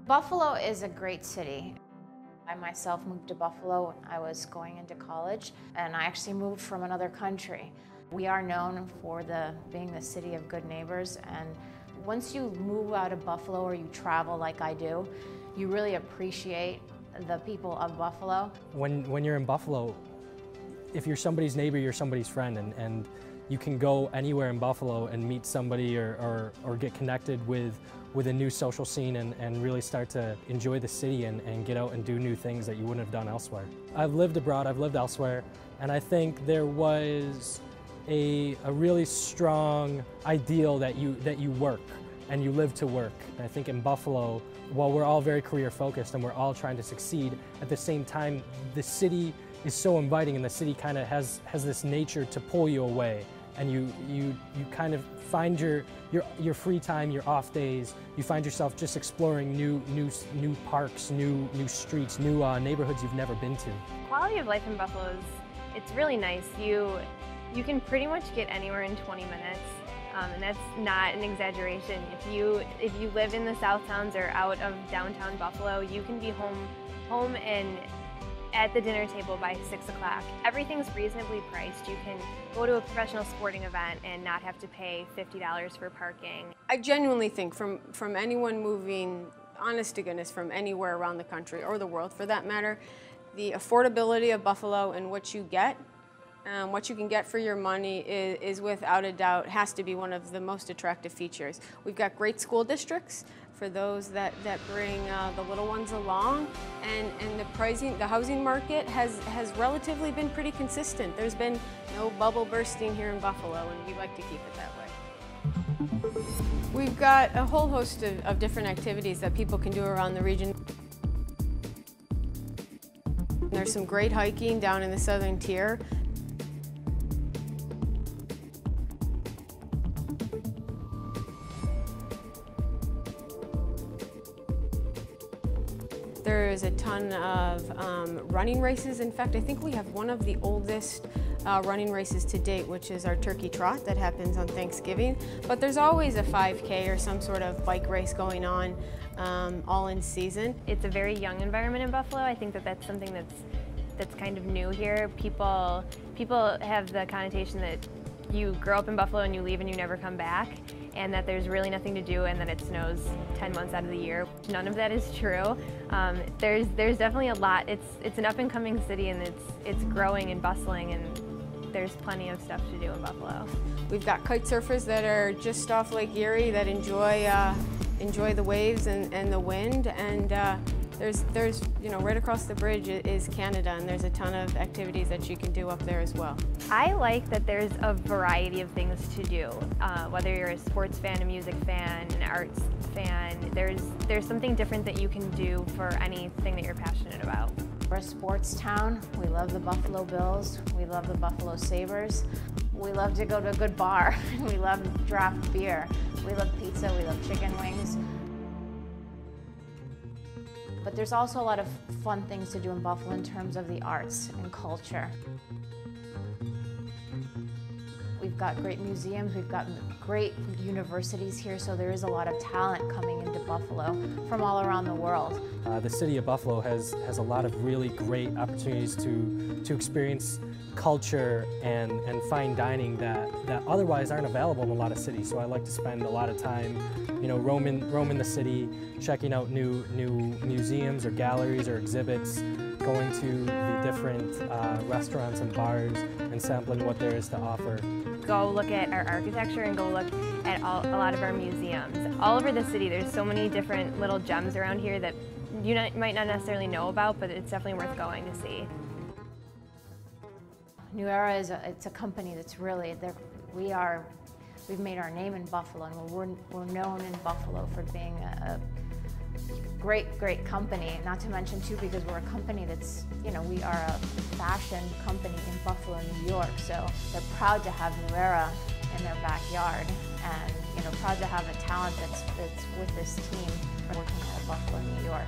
Buffalo is a great city. I myself moved to Buffalo when I was going into college, and I actually moved from another country. We are known for being the city of good neighbors, and once you move out of Buffalo or you travel like I do, you really appreciate the people of Buffalo. When you're in Buffalo, if you're somebody's neighbor, you're somebody's friend, and you can go anywhere in Buffalo and meet somebody or get connected with a new social scene and really start to enjoy the city and get out and do new things that you wouldn't have done elsewhere. I've lived abroad, I've lived elsewhere, and I think there was a really strong ideal that you work and you live to work. And I think in Buffalo, while we're all very career focused and we're all trying to succeed, at the same time the city is so inviting, and the city kind of has this nature to pull you away, and you kind of find your free time, your off days, you find yourself just exploring new parks, new streets, new neighborhoods you've never been to. Quality of life in Buffalo it's really nice. You can pretty much get anywhere in 20 minutes. And that's not an exaggeration. If you live in the South Towns or out of downtown Buffalo, you can be home and at the dinner table by 6 o'clock. Everything's reasonably priced. You can go to a professional sporting event and not have to pay $50 for parking. I genuinely think from anyone moving, honest to goodness, from anywhere around the country or the world for that matter, the affordability of Buffalo and what you get, what you can get for your money is without a doubt has to be one of the most attractive features. We've got great school districts for those that bring the little ones along, and the housing market has relatively been pretty consistent. There's been no bubble bursting here in Buffalo, and we like to keep it that way. We've got a whole host of different activities that people can do around the region. There's some great hiking down in the southern tier. There's a ton of running races. In fact, I think we have one of the oldest running races to date, which is our Turkey Trot that happens on Thanksgiving. But there's always a 5K or some sort of bike race going on all in season. It's a very young environment in Buffalo. I think that's something that's kind of new here. People have the connotation that you grow up in Buffalo and you leave and you never come back, and that there's really nothing to do and that it snows 10 months out of the year. None of that is true. There's definitely a lot. It's an up-and-coming city, and it's growing and bustling, and there's plenty of stuff to do in Buffalo. We've got kite surfers that are just off Lake Erie that enjoy the waves and the wind, and there's right across the bridge is Canada, and there's a ton of activities that you can do up there as well. I like that there's a variety of things to do. Whether you're a sports fan, a music fan, an arts fan, there's something different that you can do for anything that you're passionate about. We're a sports town. We love the Buffalo Bills. We love the Buffalo Sabres. We love to go to a good bar. We love draft beer. We love pizza. We love chicken wings. But there's also a lot of fun things to do in Buffalo in terms of the arts and culture. We've got great museums, we've got great universities here, so there is a lot of talent coming into Buffalo from all around the world. The city of Buffalo has a lot of really great opportunities to experience culture and fine dining that otherwise aren't available in a lot of cities. So I like to spend a lot of time, roaming the city, checking out new museums or galleries or exhibits, going to the different restaurants and bars and sampling what there is to offer. Go look at our architecture and go look at a lot of our museums. All over the city, there's so many different little gems around here that you might not necessarily know about, but it's definitely worth going to see. New Era it's a company that's really we've made our name in Buffalo, and we're known in Buffalo for being a great company. Not to mention too, because we're a company that's we are a fashion company in Buffalo, New York. So they're proud to have New Era in their backyard, and proud to have a talent that's with this team working out of Buffalo, New York.